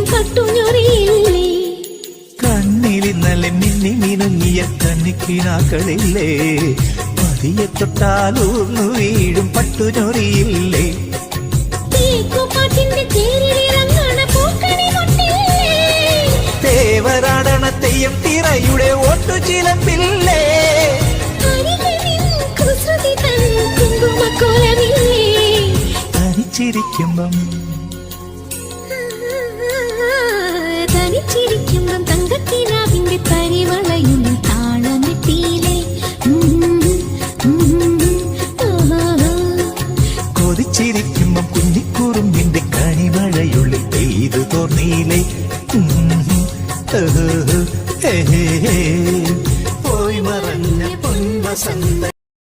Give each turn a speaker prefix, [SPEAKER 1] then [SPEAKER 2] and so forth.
[SPEAKER 1] പട്ടുഞ്ഞൊറിയില്ലേ
[SPEAKER 2] കണ്ണിലിന്നലെ മിന്നി മിനുങ്ങിയ കന്നിക്കിനാക്കളില്ലേ പതിയെ തൊട്ടാലൂർന്നു വീഴും പട്ടുഞ്ഞൊറിയില്ലേ തേവരാടണ തെയ്യം തിറയുടെ ഓട്ടുചിലമ്പില്ലേ തനിച്ചിരിക്കുമ്പം
[SPEAKER 1] തങ്കക്കിനാവിന്റെ പരിവളയും താളമിട്ടിയിലെ